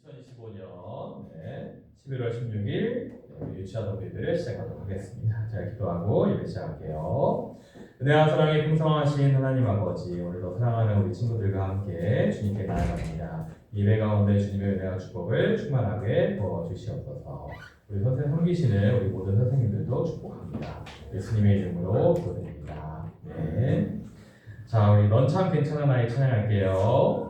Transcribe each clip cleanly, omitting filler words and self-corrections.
2025년 11월 16일 유치원 예배를 시작하도록 하겠습니다. 제가 기도하고 예배 시작할게요. 은혜와 사랑이 풍성하신 하나님 아버지, 오늘도 사랑하는 우리 친구들과 함께 주님께 나아갑니다. 예배 가운데 주님의 은혜와 축복을 충만하게 부어주시옵소서. 우리 선생 섬기시는 우리 모든 선생님들도 축복합니다. 예수님의 이름으로 기도드립니다. 네. 자, 우리 넌 참 괜찮은 아이 찬양할게요.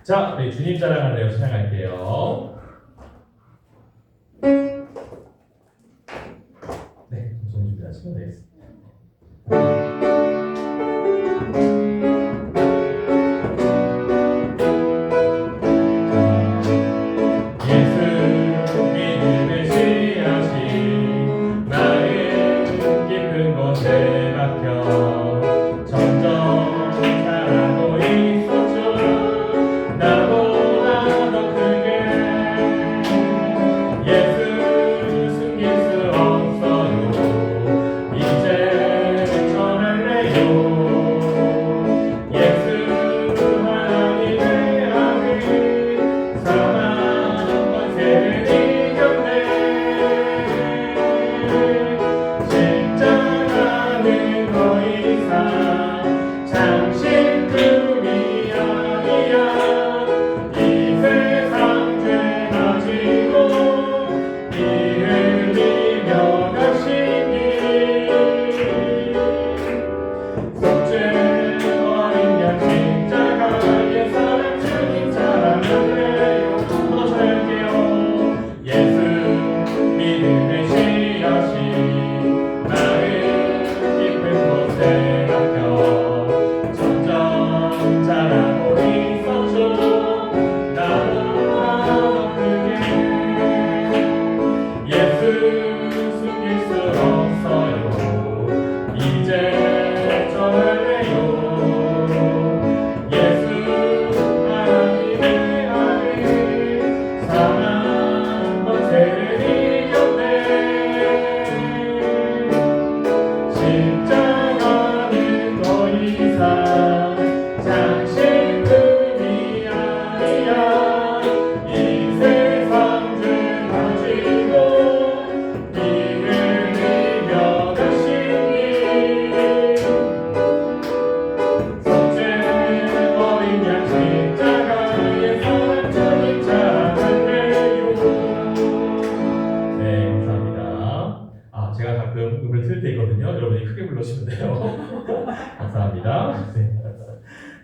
자, 우리 주님 자랑하네요. 찬양할게요. 네, 손 준비하시면 되겠습니다.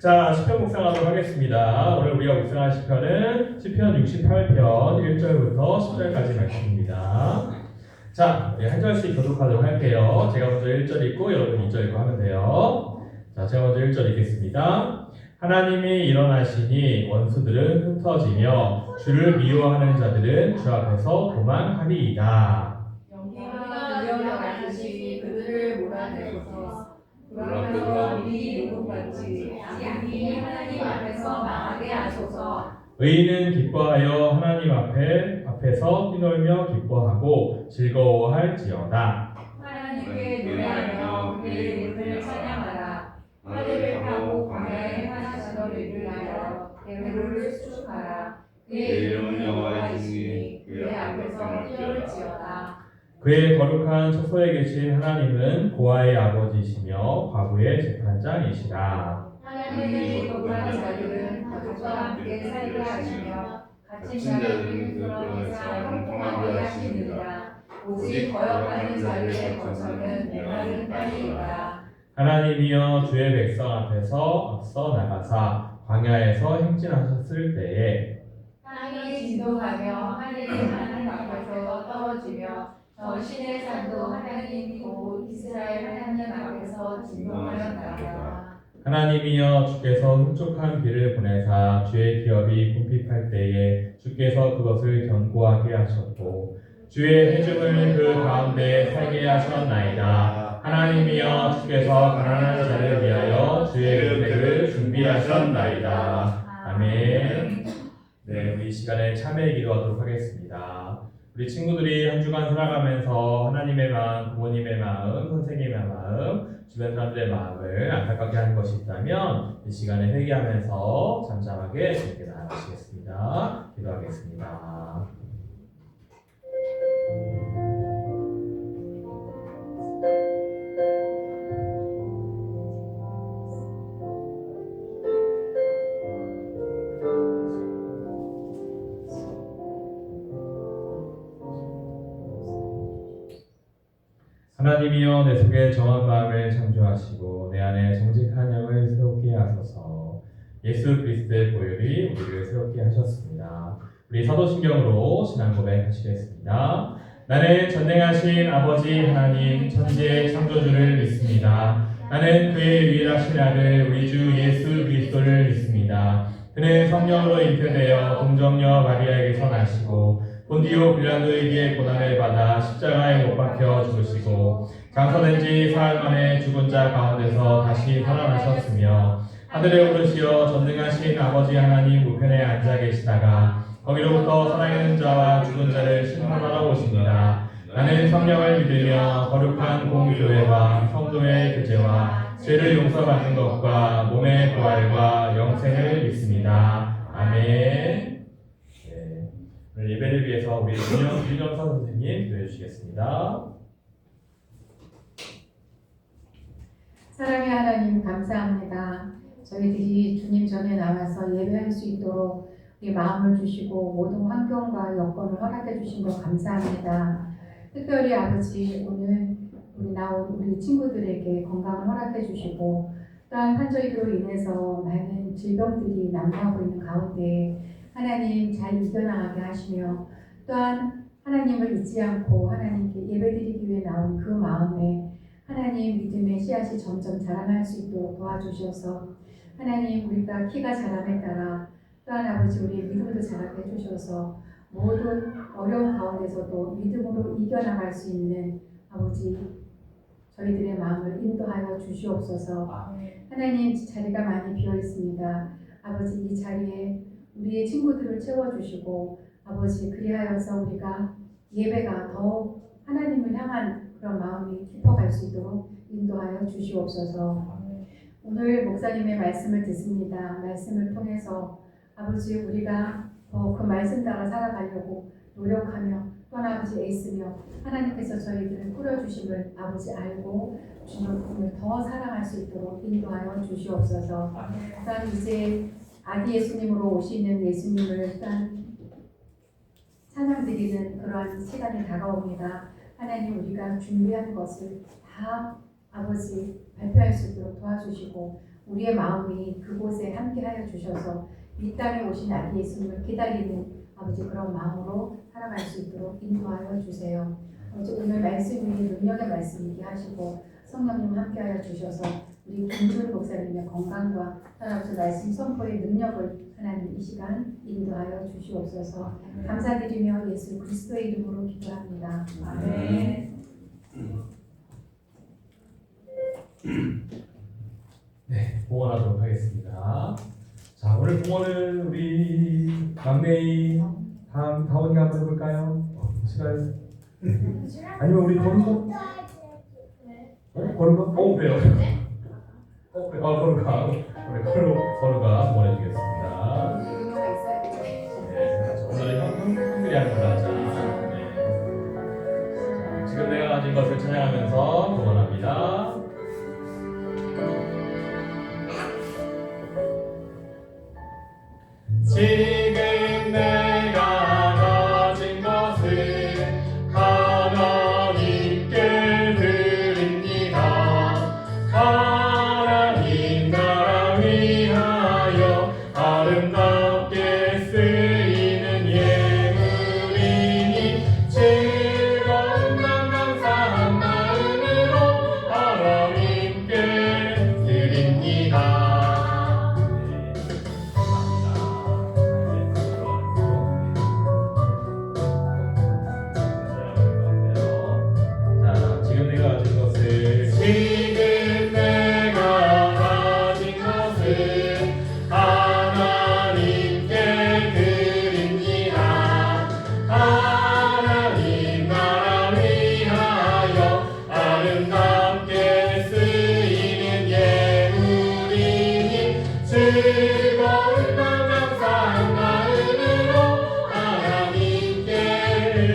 자, 시편 묵상하도록 하겠습니다. 오늘 우리가 묵상할 시편은 시편 68편 1절부터 10절까지 말씀입니다. 자, 한 절씩 교독하도록 할게요. 제가 먼저 1절 읽고 여러분 2절 읽고 하면 돼요. 자, 제가 먼저 1절 읽겠습니다. 하나님이 일어나시니 원수들은 흩어지며 주를 미워하는 자들은 주 앞에서 도망하리이다. 영광과 능력을 가지시 그들을 몰아내소서. 불안해서 미리 요동같이 양이 하나님 앞에서 망하게 하소서. 의인은 기뻐하여 하나님 앞에서 뛰놀며 기뻐하고 즐거워할지어다. 하나님께 노래하며 그의 이름을 찬양하라. 하늘을 타고 광야에 행하시던 일을 위하여 대로를 수축하라. 그의 이름은 여호와이시니 그의 앞에서 뛰어올지어다. 그의 거룩한 처소에 계신 하나님은 고아의 아버지시며 과부의 재판장이시라. 하나님의 거룩한 자들은 가족과 함께 살게 하시며 갇힌 자들은 그러면서 형통하게 하시느니라. 오직 거역하는 자들의 거처는 메마른 땅이니라. 하나님이여 주의 백성 앞에서 앞서 나가사 광야에서 행진하셨을 때에 땅이 진동하며 하늘이 하나님 앞에서 떨어지며 저 신의 산도 하나님 곧 이스라엘 하나님 앞에서 진동하였나이다. 하나님이여 주께서 흡족한 비를 보내사 주의 기업이 궁핍할 때에 주께서 그것을 견고하게 하셨고 주의 회중을 그 가운데 살게 하셨나이다. 하나님이여 주께서 가난한 자를 위하여 주의 은혜를 준비하셨나이다. 아멘. 네, 우리 이 시간에 참회의 기도하도록 하겠습니다. 우리 친구들이 한 주간 살아가면서 하나님의 마음, 부모님의 마음, 선생님의 마음, 주변 사람들의 마음을 안타깝게 하는 것이 있다면 이 시간에 회개하면서 잠잠하게 주님께 나아가시겠습니다. 기도하겠습니다. 하나님이여 내 속에 정한 마음을 창조하시고 내 안에 정직한 영을 새롭게 하소서. 예수 그리스도의 보혈이 우리를 새롭게 하셨습니다. 우리 사도신경으로 신앙 고백하시겠습니다. 나는 전능하신 아버지 하나님 천지의 창조주를 믿습니다. 나는 그의 유일하신 아들 우리 주 예수 그리스도를 믿습니다. 그는 성령으로 잉태되어 동정녀 마리아에게서 나시고 본디오 빌라도에게 고난을 받아 십자가에 못 박혀 죽으시고 장사된 지 사흘 만에 죽은 자 가운데서 다시 살아나셨으며 하늘에 오르시어 전능하신 아버지 하나님 우편에 앉아 계시다가 거기로부터 살아있는 자와 죽은 자를 심판하러 오십니다. 나는 성령을 믿으며 거룩한 공교회와 성도의 교제와 죄를 용서받는 것과 몸의 부활과 영생을 믿습니다. 아멘. 오늘 예배를 위해서 우리 윤영선 선생님 기도해 주시겠습니다. 사랑의 하나님 감사합니다. 저희들이 주님 전에 나와서 예배할 수 있도록 우리 마음을 주시고 모든 환경과 여건을 허락해 주신 것 감사합니다. 특별히 아버지 오늘 우리 친구들에게 건강을 허락해 주시고 또한 환절기로 인해서 많은 질병들이 난무하고 있는 가운데 하나님 잘 이겨나가게 하시며 또한 하나님을 잊지 않고 하나님께 예배드리기 위해 나온 그 마음에 하나님 믿음의 씨앗이 점점 자라날 수 있도록 도와주셔서 하나님 우리가 키가 자람에 따라 또한 아버지 우리의 믿음도 자라게 해주셔서 모든 어려운 가운데서도 믿음으로 이겨나갈 수 있는 아버지 저희들의 마음을 인도하여 주시옵소서. 하나님 자리가 많이 비어 있습니다. 아버지 이 자리에 우리의 친구들을 채워주시고 아버지 그리하여서 우리가 예배가 더 하나님을 향한 그런 마음이 깊어갈 수 있도록 인도하여 주시옵소서. 오늘 목사님의 말씀을 듣습니다. 말씀을 통해서 아버지 우리가 더 그 말씀 따라 살아가려고 노력하며 또한 아버지 애쓰며 하나님께서 저희들을 꾸려주심을 아버지 알고 주님을 더 사랑할 수 있도록 인도하여 주시옵소서. 또한 이제 아기 예수님으로 오시는 예수님을 또한 찬양드리는 그러한 시간이 다가옵니다. 하나님 우리가 준비한 것을 다 아버지 발표할 수 있도록 도와주시고 우리의 마음이 그곳에 함께하여 주셔서 이 땅에 오신 아기 예수님을 기다리는 아버지 그런 마음으로 살아갈 수 있도록 인도하여 주세요. 오늘 말씀이 능력의 말씀이게 하시고 성령님 함께하여 주셔서 우리 김준 목사님의 건강과 하나님 말씀 선포의 능력을 하나님 이 시간 인도하여 주시옵소서. 감사드리며 예수 그리스도의 이름으로 기도합니다. 아멘. 네, 봉헌하도록 하겠습니다. 자, 오늘 봉헌은 우리 막내인 다원이가 한번 해볼까요? 시간 아니면 우리 거루가? 거루가? 그래요. 거루가 우리 거루가 보내주겠습니다. 의무가 있어야 되죠. 네, 오늘은 형들이 하는 거라 하자. 네. 자, 지금 내가 가진 것을 찬양하면서 동원합니다. 지금 내가 가진 것을 하나님께 드립니다. 하나님 나라 위하여 아름답게 쓰이는 예물이니 즐거운 맘 감사한 마음으로 하나님께 드립니다. 자, 지금 내가 가진 것을 하나님께 드립니다. 하나님 나라 위하여 아름답게 쓰이는 예물이니 즐거운 맘 감사한 마음으로 하나님께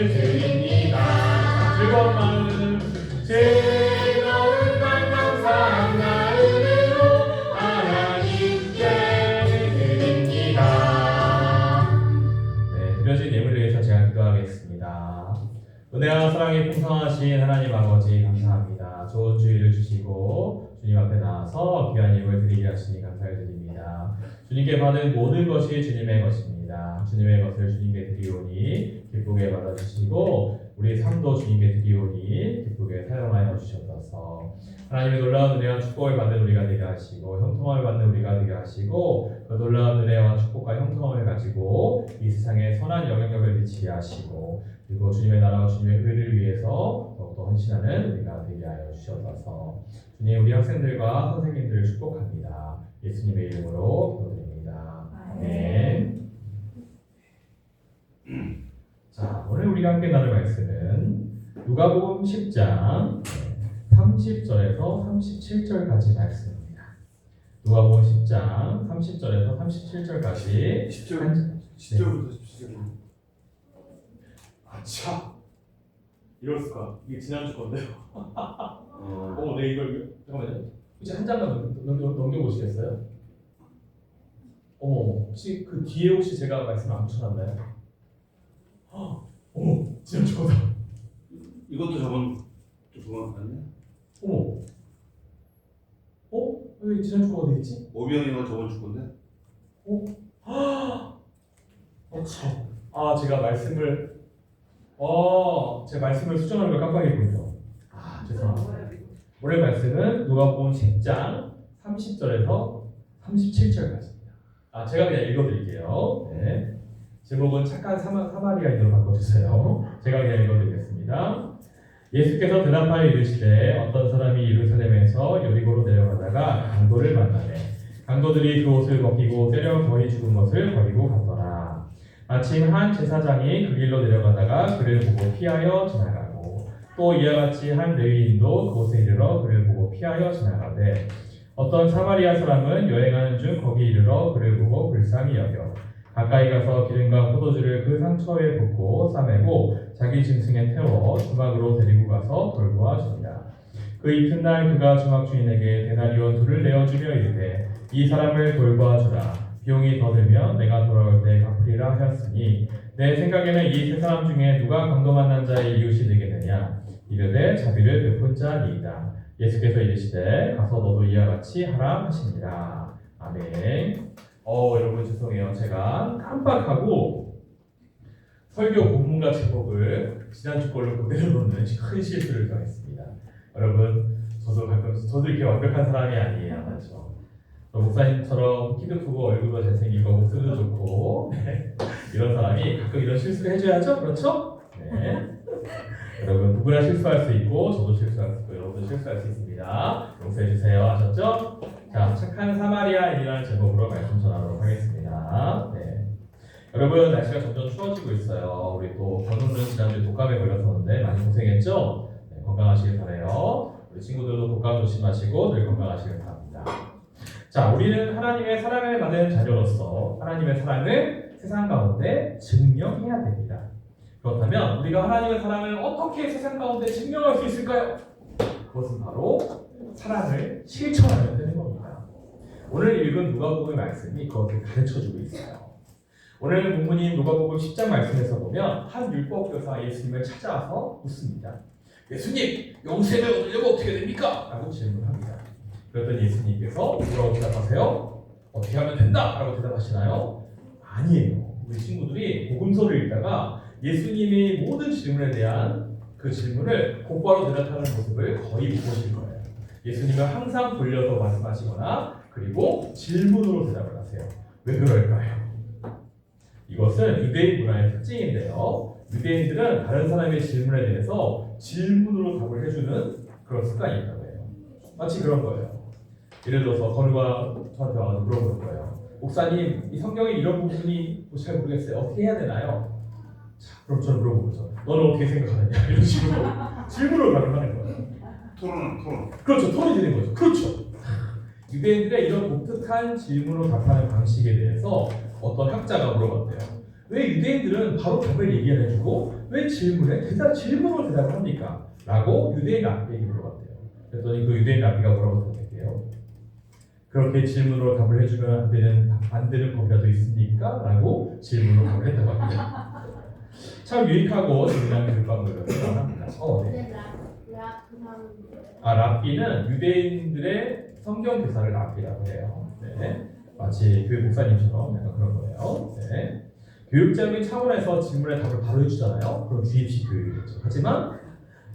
드립니다. 즐거운 맘 감사한 마음으로 하나님께 드립니다. 네, 드려진 예물을 위해서 제가 기도하겠습니다. 은혜와 사랑이 풍성하신 하나님 아버지 감사합니다. 좋은 주의를 주시고 주님 앞에 나와서 귀한 예물 드리게 하시니 감사를 드립니다. 주님께 받은 모든 것이 주님의 것입니다. 주님의 것을 주님께 드리오니 기쁘게 받아주시고 우리 삶도 주님께 드리오니 기쁘게 사용하여 주셨소서. 하나님의 놀라운 은혜와 축복을 받는 우리가 되게 하시고 형통함을 받는 우리가 되게 하시고 그 놀라운 은혜와 축복과 형통함을 가지고 이 세상에 선한 영향력을 미치게 하시고 그리고 주님의 나라와 주님의 의를 위해서 더욱더 헌신하는 우리가 되게 하여 주셔서 주님 우리 학생들과 선생님들을 축복합니다. 예수님의 이름으로 기도드립니다. 아멘. 자, 오늘 우리가 함께 나눌 말씀은 누가복음 10장 30절에서 37절까지 말씀입니다. 누가복음 10장 30절에서 37절까지 10절부터 17절. 아차! 이럴 수가. 이게 지난주 건데요. 네 이걸 잠깐만요. 혹시 한 장만 넘겨보시겠어요? 혹시 그 뒤에 혹시 제가 말씀 안 붙여놨나요? 지난주 거다. 이것도 저번 아니야? 왜 지난주 거가 되겠지? 오병이가 저번 주 건데? 참. 제가 말씀을 수정하는 걸 깜빡했군요. 죄송합니다. 오늘 말씀은 누가복음 10장 30절에서 37절까지입니다. 제가 그냥 읽어드릴게요. 네. 제목은 착한 사마리아인으로 바꿔주세요. 제가 그냥 읽어드리겠습니다. 예수께서 대답하여 이르시되 어떤 사람이 예루살렘에서 여리고로 내려가다가 강도를 만나매 강도들이 그 옷을 벗기고 때려 거의 죽은 것을 버리고 갔더라. 마침 한 제사장이 그 길로 내려가다가 그를 보고 피하여 지나가고 또 이와 같이 한 레위인도 그곳에 이르러 그를 보고 피하여 지나가되 어떤 사마리아 사람은 여행하는 중 거기 이르러 그를 보고 불쌍히 여겨 가까이 가서 기름과 포도주를 그 상처에 붓고 싸매고 자기 짐승에 태워 주막으로 데리고 가서 돌보아 줍니다. 그 이튿날 그가 주막 주인에게 데나리온 둘을 내어주며 이르되 이 사람을 돌보아 주라. 비용이 더 들면 내가 돌아올 때 갚으리라 하였으니 내 생각에는 이 세 사람 중에 누가 강도 만난 자의 이웃이 되겠느냐. 이르되 자비를 베푼 자니이다. 예수께서 이르시되 가서 너도 이와 같이 하라 하시니라. 아멘. 여러분 죄송해요. 제가 깜빡하고 설교 본문과 제목을 지난주 걸로 그대로 놓는 큰 실수를 당했습니다. 여러분 저도 이렇게 완벽한 사람이 아니에요. 맞죠? 목사님처럼 키도 크고 얼굴도 잘생기고 목소리도 좋고 이런 사람이 가끔 이런 실수를 해줘야죠. 그렇죠? 네. 여러분 누구나 실수할 수 있고 저도 실수할 수 있고 여러분도 실수할 수 있습니다. 용서해주세요. 아셨죠? 자, 착한 사마리아인이라는 제목으로 말씀 전하도록 하겠습니다. 네. 여러분 날씨가 점점 추워지고 있어요. 우리 또 건우는 지난주에 독감에 걸렸었는데 많이 고생했죠? 네, 건강하시길 바라요. 우리 친구들도 독감 조심하시고 늘 건강하시길 바랍니다. 자, 우리는 하나님의 사랑을 받은 자녀로서 하나님의 사랑을 세상 가운데 증명해야 됩니다. 그렇다면 우리가 하나님의 사랑을 어떻게 세상 가운데 증명할 수 있을까요? 그것은 바로 사랑을 실천하면 되는 겁니다. 오늘 읽은 누가복음의 말씀이 그것을 가르쳐주고 있어요. 오늘 본문인 누가복음 10장 말씀에서 보면 한 율법교사가 예수님을 찾아와서 묻습니다. 예수님, 영생을 얻으려면 어떻게 됩니까? 라고 질문합니다. 그랬더니 예수님께서 뭐라고 대답하세요? 어떻게 하면 된다! 라고 대답하시나요? 아니에요. 우리 친구들이 복음서를 읽다가 예수님의 모든 질문에 대한 그 질문을 곧바로 대답하는 모습을 거의 못 보실 거예요. 예수님은 항상 돌려서 말씀하시거나 그리고 질문으로 대답을 하세요. 왜 그럴까요? 이것은 유대인 문화의 특징인데요. 유대인들은 다른 사람의 질문에 대해서 질문으로 답을 해주는 그런 습관이 있다고 해요. 마치 그런 거예요. 예를 들어서 건우가 저한테 와서 물어보는 거예요. 목사님, 이 성경에 이런 부분이 잘 모르겠어요. 어떻게 해야 되나요? 자, 그럼 저는 물어보죠. 너는 어떻게 생각하느냐? 이런 식으로 질문으로 답을 하는 거예요. 토론. 그렇죠. 토론이 되는 거죠. 그렇죠. 유대인들의 이런 독특한 질문으로 답하는 방식에 대해서 어떤 학자가 물어봤대요. 왜 유대인들은 바로 답을 얘기해주고 왜 질문으로 대답을 합니까? 라고 유대인 랍비에게 물어봤대요. 그랬더니 그 유대인 랍비가 뭐라고 대답했대요? 그렇게 질문으로 답을 해주면 안 되는 법이라도 있습니까? 라고 질문으로 답을 했다고 합니다. 참 유익하고 중요한 교육방법이라고 생각합니다. 네. 랍비는 유대인들의 성경 교사를 랍비라고 해요. 네. 마치 교육 목사님처럼 약간 그런 거예요. 네. 교육적인 차원에서 질문에 답을 바로 해주잖아요. 그럼 주입식 교육이겠죠. 하지만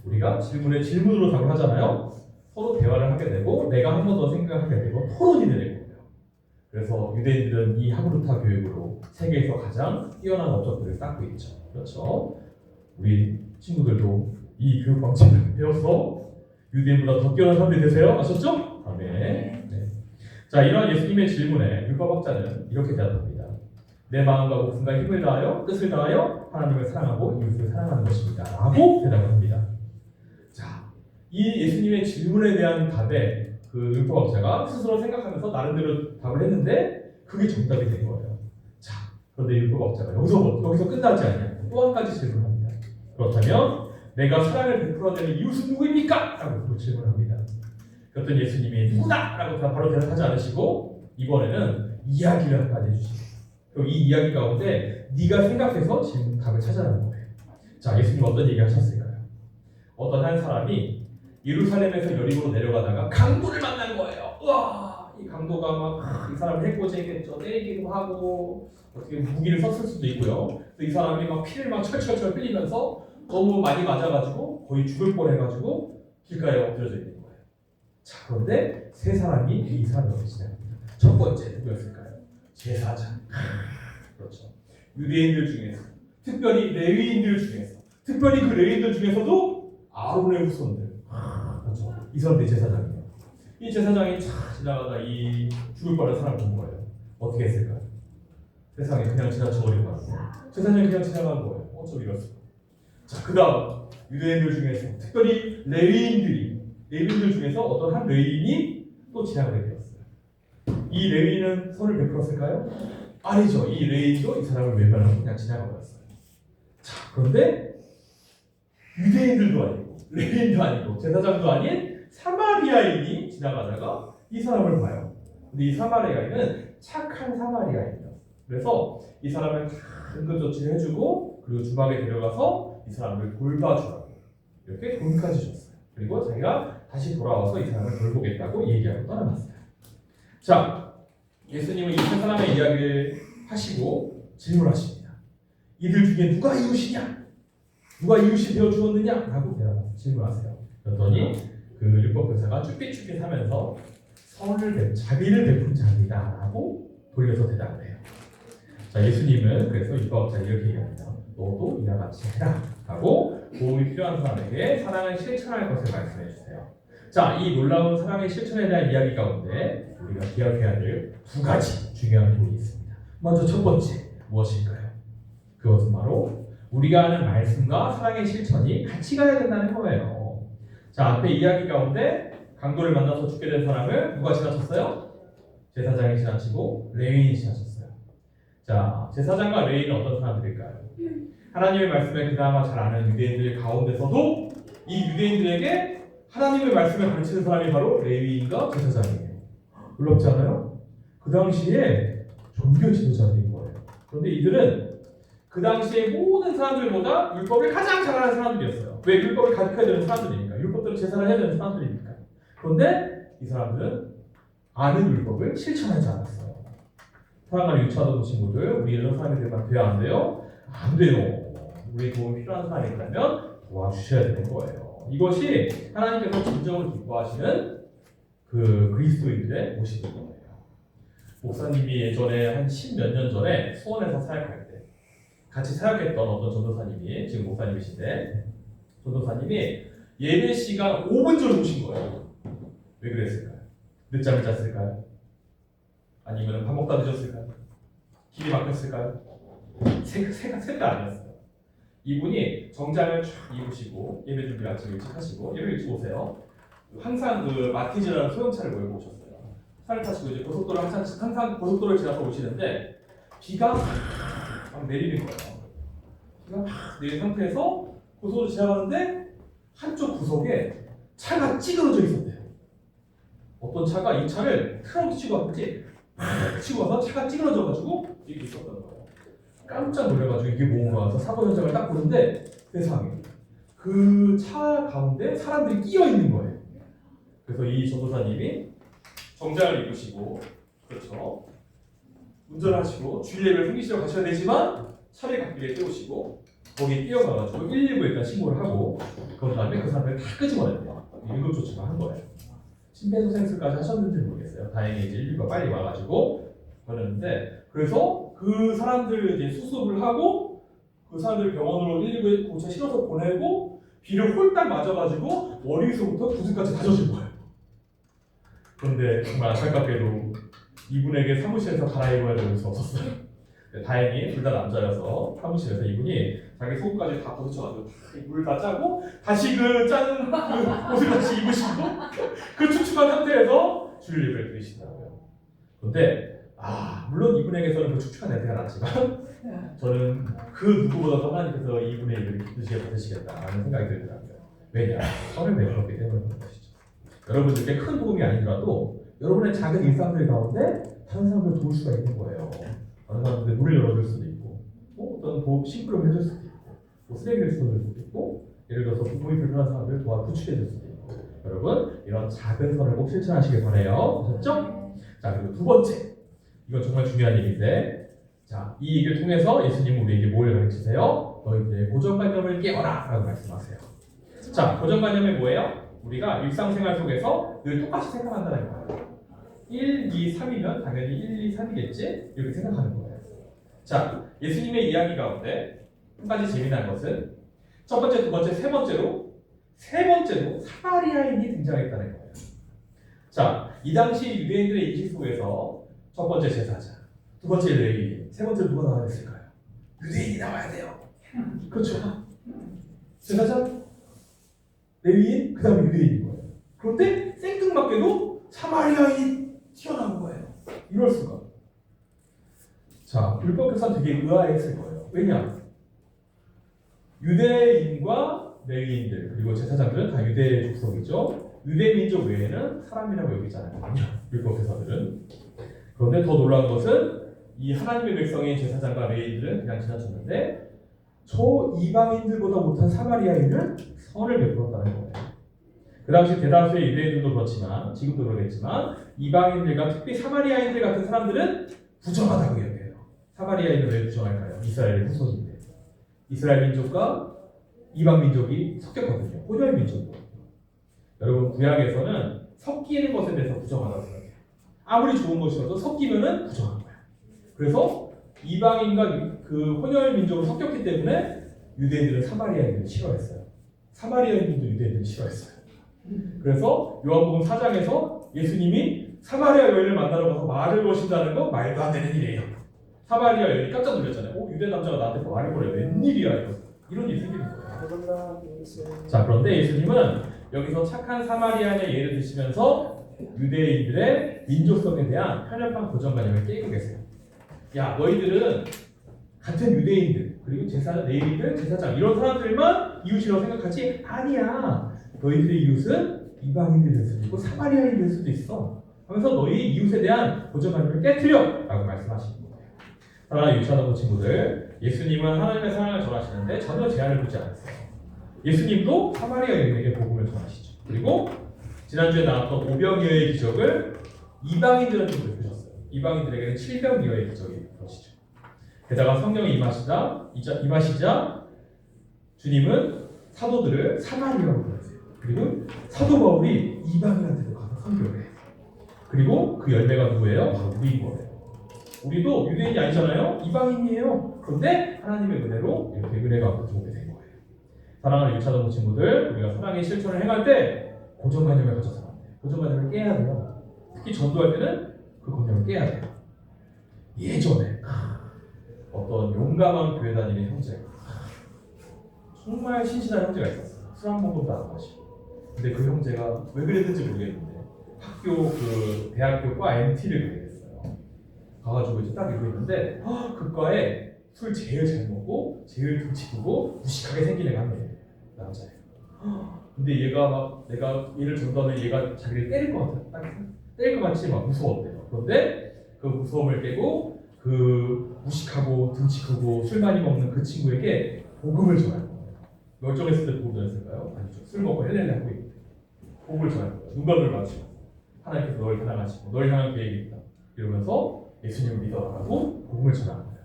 우리가 질문에 질문으로 답을 하잖아요. 서로 대화를 하게 되고 내가 한 번 더 생각하게 되고 토론이 되는 거예요. 그래서 유대인들은 이 하브루타 교육으로 세계에서 가장 뛰어난 업적들을 쌓고 있죠. 그렇죠. 우리 친구들도 이 교육 방식을 배워서 유대인보다 더 뛰어난 사람들이 되세요. 아셨죠? 아멘. 네. 자, 이러한 예수님의 질문에 율법학자는 이렇게 대답합니다. 내 마음과 목숨과 힘을 다하여 뜻을 다하여 하나님을 사랑하고 이웃을 사랑하는 것입니다. 라고 대답을 합니다. 자, 이 예수님의 질문에 대한 답에 그 율법학자가 스스로 생각하면서 나름대로 답을 했는데 그게 정답이 된 거예요. 자, 그런데 율법학자가 여기서 끝나지 않냐. 또 한 가지 질문합니다. 그렇다면 내가 사랑을 베풀어내는 이웃은 누구입니까? 라고 질문합니다. 그랬더니 예수님이 누구다! 라고 바로 대답하지 않으시고 이번에는 이야기를 한마디 해주시고 그리고 이 이야기 가운데 네가 생각해서 질문 답을 찾아내는 거예요. 자, 예수님 어떤 얘기 하셨을까요? 어떤 한 사람이 예루살렘에서 여리고로 내려가다가 강도를 만난 거예요. 우와! 이 강도가 막 이 사람을 해코지했겠죠. 때리기도 하고 어떻게 무기를 썼을 수도 있고요. 이 사람이 막 피를 막 철철철 흘리면서 너무 많이 맞아가지고 거의 죽을 뻔해가지고 길가에 엎드려져 있는 거예요. 자, 그런데 세 사람이 이 사람 옆에 지나갑니다. 첫 번째 누구였을까요? 제사장. 그렇죠. 유대인들 중에서, 특별히 레위인들 중에서, 특별히 그 레위인들 중에서도 아론의 후손들. 그렇죠. 이 사람들이 제사장이에요. 이 제사장이 지나가다 이 죽을 뻔한 사람을 본 거예요. 어떻게 했을까요? 세상에 그냥 지나쳐버리고 갔어요. 제사장이 그냥 지나간 거예요. 어쩜 이렇습니까? 자, 그 다음 유대인들 중에서 특별히 레위인들 중에서 어떤 한 레위인이 또 지나가게 되었어요. 이 레위인은 선을 베풀었을까요? 아니죠. 이 레위인도 이 사람을 외면하고 그냥 지나가버렸어요. 자, 그런데 유대인들도 아니고 레위인도 아니고 제사장도 아닌 사마리아인이 지나가다가 이 사람을 봐요. 근데 이 사마리아인은 착한 사마리아인이에요. 그래서 이 사람을 응급조치를 해주고 그리고 주방에 데려가서 이 사람을 돌봐주라고 이렇게 돈까지 줬어요. 그리고 자기가 다시 돌아와서 이 사람을 돌보겠다고 얘기하고 떠나갔어요. 자, 예수님은 이 세 사람의 이야기를 하시고 질문하십니다. 이들 중에 누가 이웃이냐? 누가 이웃이 되어주었느냐? 라고 질문하세요. 그랬더니 그 율법교사가 쭈삣쭈삣 하면서 자비를 베푼 자입니다. 라고 돌려서 대답을 해요. 자, 예수님은 그래서 율법학자 이렇게 얘기합니다. 너도 이와 같이 해라. 하고 도움이 필요한 사람에게 사랑을 실천할 것을 말씀해 주세요. 자, 이 놀라운 사랑의 실천에 대한 이야기 가운데 우리가 기억해야 될 두 가지 중요한 교훈이 있습니다. 먼저 첫 번째 무엇일까요? 그것은 바로 우리가 하는 말씀과 사랑의 실천이 같이 가야 된다는 거예요. 자, 앞에 이야기 가운데 강도를 만나서 죽게 된 사람을 누가 지나쳤어요? 제사장이 지나치고 레위인이 지나쳤어요. 자, 제사장과 레위인은 어떤 사람들일까요? 하나님의 말씀을 그나마 잘 아는 유대인들 가운데서도 이 유대인들에게 하나님의 말씀을 가르치는 사람이 바로 레위인과 제사장이에요. 놀랍지 않아요? 그 당시에 종교 지도자들인 거예요. 그런데 이들은 그 당시에 모든 사람들보다 율법을 가장 잘 아는 사람들이었어요. 왜? 율법을 가르쳐야 되는 사람들이니까. 율법대로 제사를 해야 되는 사람들이니까. 그런데 이 사람들은 아는 율법을 실천하지 않았어요. 사랑하는 유치하던 친구들, 우리 이런 사람들만 돼야 안 돼요? 안 돼요. 우리 도움이 필요한 사람이 있다면 도와주셔야 되는 거예요. 이것이 하나님께서 진정으로 기뻐하시는 그 그리스도인들의 모습인 거예요. 목사님이 예전에 한 10몇 년 전에 수원에서 사역할 때 같이 사역했던 어떤 전도사님이, 지금 목사님이신데, 전도사님이 예배 시간 5분 전에 오신 거예요. 왜 그랬을까요? 늦잠을 잤을까요? 아니면 밥 먹다 늦었을까요? 길이 막혔을까요? 셋 다 아니었어요. 이분이 정장을 쫙 입으시고 예배 준비 아침 일찍 하시고 예배 일찍 오세요. 항상 그 마티즈라는 소형차를 몰고 오셨어요. 차를 타시고 이제 고속도로 항상 고속도로를 지나서 오시는데 비가 막 내리는 거예요. 비가 막 내린 상태에서 고속도로 지나가는데 한쪽 구석에 차가 찌그러져 있었대요. 어떤 차가 이 차를 트럭이 치고 왔는지 치고 와서 차가 찌그러져가지고 이렇게 있었던 거예요. 깜짝 놀래가지고 이게 뭔가 해서 사고 현장을 딱 보는데 세상에 그 차 가운데 사람들이 끼어 있는 거예요. 그래서 이 전도사님이 정장을 입으시고 그렇죠 운전하시고 주일 예배를 섬기시러 가셔야 되지만 차를 갓길에 세우시고 거기에 뛰어가가지고 119에 일단 신고를 하고 그런 다음에 그 사람을 다 끄집어냈대요. 응급조치를 한 거예요. 심폐소생술까지 하셨는지 모르겠어요. 다행히 이제 119가 빨리 와가지고 그랬는데 그래서 그 사람들 이제 수습을 하고 그 사람들 병원으로 119에 고체 실어서 보내고 비를 홀딱 맞아가지고 머리에서부터 구슬까지 다 젖은 거예요. 그런데 정말 안타깝게도 이분에게 사무실에서 갈아입어야 될 수 없었어요. 다행히 둘 다 남자여서 사무실에서 이분이 자기 속옷까지 다 벗으셔가지고 물을 다 짜고 다시 그 짜는 그 옷을 다시 입으시고 그 축축한 상태에서 주일 예배를 드리시더라고요. 그런데 물론 이분에게서는 그 축축한 냄새가 났지만 저는 그 누구보다도 하나님께서 이분의 일을 기쁘시게 받으시겠다라는 생각이 들더라고요. 왜냐? 선을 베풀었기 때문에 그런 것이죠. 여러분들께 큰 도움이 아니더라도 여러분의 작은 일상들 가운데 다른 사람들을 도울 수가 있는 거예요. 다른 사람들의 문을 열어줄 수도 있고 어떤 심부름을 해줄 수도 있고 쓰레기를 쏟아줄 수도 있고 예를 들어서 부모이 불편한 사람들을 도와 부축해줄 수도 있고 여러분 이런 작은 선을 꼭 실천하시길 바라요. 아셨죠? 자 그리고 두 번째 이건 정말 중요한 얘기인데 자, 이 얘기를 통해서 예수님은 우리에게 뭘 가르치세요? 너희들의 고정관념을 깨워라 라고 말씀하세요. 자, 고정관념이 뭐예요? 우리가 일상생활 속에서 늘 똑같이 생각한다는 거예요. 1, 2, 3이면 당연히 1, 2, 3이겠지? 이렇게 생각하는 거예요. 자, 예수님의 이야기 가운데 한 가지 재미난 것은 첫 번째, 두 번째, 세 번째로 사마리아인이 등장했다는 거예요. 자, 이 당시 유대인들의 인식 속에서 첫 번째 제사장, 두 번째 레위인, 세 번째 누가 나와야 됐을까요? 유대인이 나와야 돼요. 그렇죠. 제사장, 레위인, 그 다음에 유대인인 거예요. 그런데 생뚱맞게도 사마리아인이 튀어나온 거예요. 이럴 수가. 자, 율법교사는 되게 의아했을 거예요. 왜냐? 유대인과 레위인들 그리고 제사장들은 다 유대 족속이죠. 유대 민족 외에는 사람이라고 여기지 않았거든요. 율법교사들은. 그런데 더 놀라운 것은 이 하나님의 백성인 제사장과 레위인들은 그냥 지나쳤는데 저 이방인들보다 못한 사마리아인은 선을 베풀었다는 거예요. 그 당시 대다수의 유대인들도 그렇지만 지금도 그러겠지만 이방인들과 특히 사마리아인들 같은 사람들은 부정하다고 여겨요. 사마리아인은 왜 부정할까요? 이스라엘의 후손인데 이스라엘 민족과 이방 민족이 섞였거든요. 혼혈 민족이거든요. 여러분 구약에서는 섞이는 것에 대해서 부정하다고 생각해요. 아무리 좋은 것이어도 섞이면은 부정한 거야. 그래서 이방인과 그 혼혈 민족으로 섞였기 때문에 유대인들은 사마리아인들을 싫어했어요. 사마리아인들도 유대인들을 싫어했어요. 그래서 요한복음 4장에서 예수님이 사마리아 여인을 만나러 가서 말을 거신다는 건 말도 안 되는 일이에요. 사마리아 여인이 깜짝 놀랐잖아요. 유대 남자가 나한테 말을 걸어요. 웬일이야 이런 일이 생기는 거예요. 자 그런데 예수님은 여기서 착한 사마리아인의 예를 드시면서 유대인들의 민족성에 대한 편협한 고정관념을 깨고 계세요. 야, 너희들은 같은 유대인들, 그리고 레위인들, 제사장 이런 사람들만 이웃이라고 생각하지? 아니야. 너희들의 이웃은 이방인들이 될 수도 있고 사마리아인이 될 수도 있어. 하면서 너희 이웃에 대한 고정관념을 깨트려! 라고 말씀하시는 거예요. 사랑하는 유치하던 친구들, 예수님은 하나님의 사랑을 전하시는데 전혀 제한을 두지 않았어요. 예수님도 사마리아인에게 복음을 전하시죠. 그리고 지난주에 나왔던 오병이어의 기적을 이방인들한테 베푸셨어요. 이방인들에게는 7병이어의 기적이 그러시죠. 게다가 성령이 임하시자 주님은 사도들을 사마리아로 보내세요. 그리고 사도 바울이 이방인한테도 가서 선교를 해요. 그리고 그 열매가 누구예요? 바로 우리인 거예요. 우리도 유대인이 아니잖아요? 이방인이에요. 그런데 하나님의 은혜로 이렇게 은혜가 가져오게 된 거예요. 사랑하는 유치하던 친구들, 우리가 사랑의 실천을 행할 때 고정관념을 가져서 안 돼요. 고정관념을 깨야 돼요. 특히 전도할 때는 그 관념을 깨야 돼요. 예전에 어떤 용감한 교회 다니는 형제가 정말 신실한 형제가 있었어요. 술 한 모금도 안 마시고. 근데 그 형제가 왜 그랬는지 모르겠는데 대학교과 MT를 가게 됐어요. 가가지고 이제 딱 이러고 있는데 그 과에 술 제일 잘 먹고 제일 등치 크고 무식하게 생긴 애가 한 명이에요. 남자예요. 근데 얘가 막 내가 얘를 전도하면 얘가 자기를 때릴 것 같아. 때릴 것 같이 막 무서웠대요. 그런데 그 무서움을 깨고 그 무식하고 등치 크고 술 많이 먹는 그 친구에게 복음을 전할 거예요. 멀쩡했을 때 복음 전했을까요? 아니죠. 술 먹고 헬렐레 하고 있는데 복음을 전할 거예요. 눈과 눈을 마주치고 하나님께서 너를 사랑하시고 너를 향한 계획이 있다. 이러면서 예수님을 믿어라고 복음을 전하는 거예요.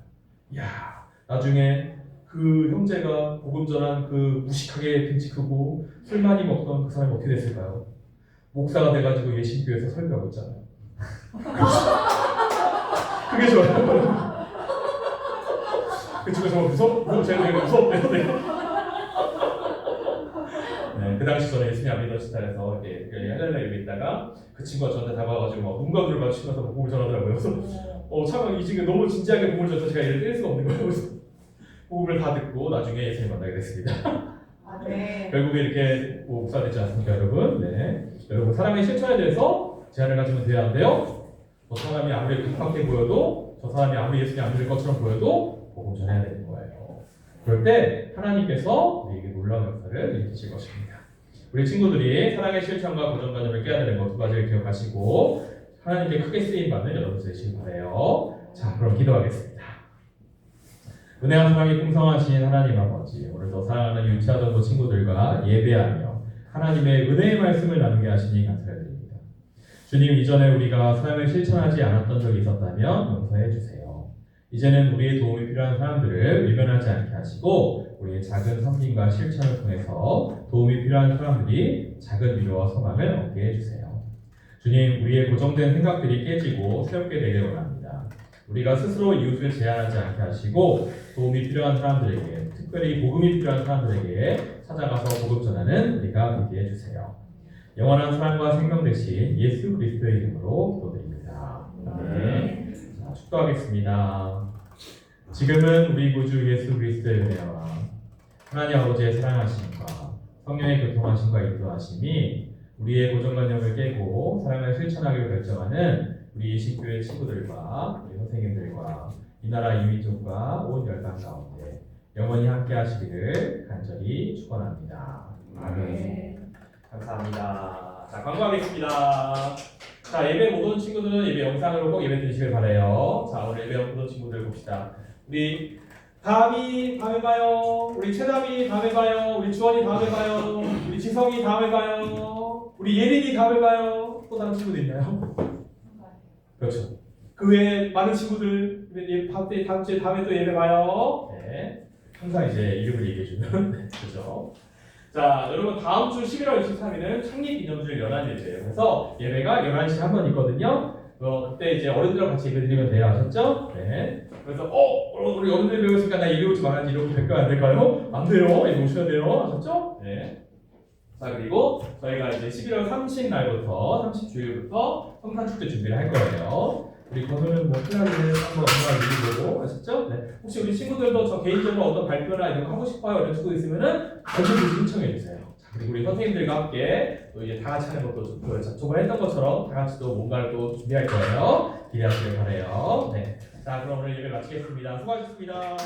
이야, 나중에 그 형제가 복음 전한 그 무식하게 등치 크고 술 많이 먹던 그 사람이 어떻게 됐을까요? 목사가 돼가지고 예신교회에서 설교하고 있잖아요. 그게 좋아요. 그 친구 정말 제가 무섭대요. 네, 그 당시 저는 예수님 안 믿던 시달에서 이렇게 할렐루야 이러고 있다가 그 친구가 저한테 다가와가지고 막 눈과 눈을 마주치면서 복음을 전하더라고요. 그래서 참 이 친구 너무 진지하게 복음을 전해서 제가 얘를 뗄 수가 없는 거예요. 그래서 복음을 다 듣고 나중에 예수님 만나게 됐습니다. 네. 결국에 이렇게 목사 되지 않습니까, 여러분? 네. 여러분 사랑의 실천에 대해서 제한을 가지면 돼야 안 돼요? 저 사람이 아무리 급박해 보여도 저 사람이 아무리 예수님 안 믿을 것처럼 보여도 복음 전해야 되는 거예요. 그럴 때 하나님께서 우리에게 놀라운 역사를 일으키실 것입니다. 우리 친구들이 사랑의 실천과 고정관념을 깨야 되는 것 두 가지를 기억하시고 하나님께 크게 쓰임받는 여러분 되시길 바라요. 자, 그럼 기도하겠습니다. 은혜와 사랑이 풍성하신 하나님 아버지, 오늘도 사랑하는 유치하던 친구들과 예배하며 하나님의 은혜의 말씀을 나누게 하시니 감사드립니다. 주님, 이전에 우리가 사랑을 실천하지 않았던 적이 있었다면 용서해 주세요. 이제는 우리의 도움이 필요한 사람들을 외면하지 않게 하시고 우리의 작은 섬김과 실천을 통해서 도움이 필요한 사람들이 작은 위로와 소망을 얻게 해주세요. 주님, 우리의 고정된 생각들이 깨지고 새롭게 되길 원합니다. 우리가 스스로 이웃을 제한하지 않게 하시고 도움이 필요한 사람들에게, 특별히 복음이 필요한 사람들에게 찾아가서 복음 전하는 우리가 되게 해주세요. 영원한 사랑과 생명 되신 예수 그리스도의 이름으로 기도드립니다. 아멘. 자, 축도하겠습니다. 지금은 우리 구주 예수 그리스도의 은혜와 하나님 아버지의 사랑하심과 성령의 교통하심과 인도하심이 우리의 고정관념을 깨고 사랑을 실천하기로 결정하는 우리 예식교회 친구들과 우리 선생님들과 이 나라 이민족과 온 열방 가운데 영원히 함께 하시기를 간절히 축원합니다. 아멘. 감사합니다. 자, 광고하겠습니다. 자, 예배 못 온 친구들은 예배 영상으로 꼭 예배 드리시길 바라요. 자, 오늘 예배 못 온 친구들 봅시다. 우리 다음이 다음에 봐요. 우리 채담이 다음에 봐요. 우리 주원이 다음에 봐요. 우리 지성이 다음에 봐요. 우리 예린이 다음에 봐요. 또 다른 친구도 있나요? 그렇죠. 그 외에 많은 친구들 다음 주에 다음에 또 예배 봐요. 네. 항상 이제 이름을 얘기해주면 그렇죠. 자, 여러분 다음 주 11월 23일은 창립기념주일 연한 예배예요. 그래서 예배가 11시에 한 번 있거든요. 그때 이제 어른들과 같이 예배 드리면 돼요. 아셨죠? 네. 그래서 우리 어른들 배우니까 나 예배 오지 말아야지 이러고 될까요? 안 될까요? 안 돼요. 예배 오셔야 돼요. 아셨죠? 네. 자, 그리고 저희가 이제 11월 30날부터 30주일부터 성탄축제 준비를 할 거예요. 우리 건우는 뭐 클라리넷 한번 엄마가 밀리고 아셨죠? 네. 혹시 우리 친구들도 저 개인적으로 어떤 발표나 이런 거 하고 싶어요? 이런 친구 있으면은 언제든지 신청해 주세요. 자, 그리고 우리 선생님들과 함께 또 이제 다 같이 하는 것도 저번에 했던 것처럼 다 같이 또 뭔가를 또 준비할 거예요. 기대하시길 바래요. 네. 자, 그럼 오늘 예배 마치겠습니다. 수고하셨습니다.